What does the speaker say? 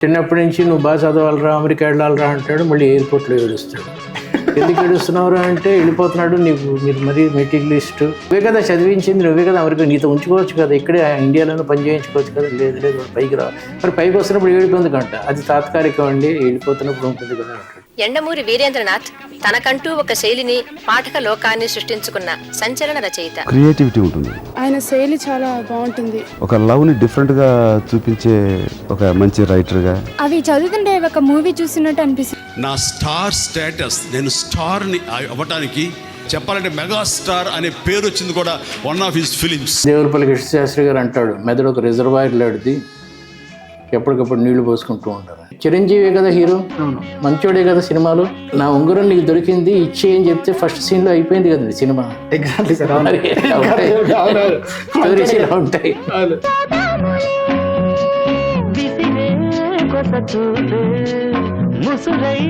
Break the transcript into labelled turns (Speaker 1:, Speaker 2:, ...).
Speaker 1: చిన్నప్పటి నుంచి నువ్వు బాగా చదవాలరా, అమెరికా వెళ్ళాలరా అంటాడు, మళ్ళీ ఎయిర్పోర్ట్లో ఏడుస్తాడు. ఎందుకు ఏడుస్తున్నావురా అంటే వెళ్ళిపోతున్నాడు, మీరు మరీ మెటీరియలిస్ట్, నువ్వే కదా చదివించింది, నువ్వే కదా అమెరికా, నీతో ఉంచుకోవచ్చు కదా, ఇక్కడే ఇండియాలోనే పని చేయించుకోవచ్చు కదా. లేదు పైకి రా, మరి పైకి వస్తున్నప్పుడు ఏడిపోయింది కంట, అది తాత్కాలికం అండి, వెళ్ళిపోతున్నప్పుడు ఉంటుంది కదా అంటాడు.
Speaker 2: యండమూరి వీరేంద్రనాథ్ తనకంటూ ఒక శైలిని, పాఠక లోకాన్ని సృష్టించుకున్న సంచలన రచయిత.
Speaker 3: క్రియేటివిటీ ఉంటుంది,
Speaker 4: ఆయన శైలి చాలా బాగుంటుంది.
Speaker 3: ఒక లవ్ ని డిఫరెంట్ గా చూపించే ఒక మంచి రైటర్ గా.
Speaker 4: అవి చదువుతుంటే ఒక మూవీ చూసినట్టు అనిపిస్తుంది.
Speaker 5: నా స్టార్ స్టేటస్, నేను స్టార్ ని అవ్వటానికి చెప్పాలంటే మెగా స్టార్ అనే పేరు వచ్చింది కూడా one of his films.
Speaker 1: Devulapalli Krishnasastri garu అంటాడు, మెదడు ఒక రిజర్వాయర్ లాంటిది, ఎప్పటికప్పుడు నీళ్లు పోసుకుంటూ ఉంటారు. చిరంజీవి కదా హీరో, మంచోడే కదా సినిమాలో. నా ఉంగరం నీకు దొరికింది ఇచ్చే అని చెప్తే ఫస్ట్ సీన్ లో అయిపోయింది కదండి సినిమా.
Speaker 6: Exactly sir.
Speaker 1: స్టోరీస్ ఇలా ఉంటాయి.
Speaker 7: ముసురై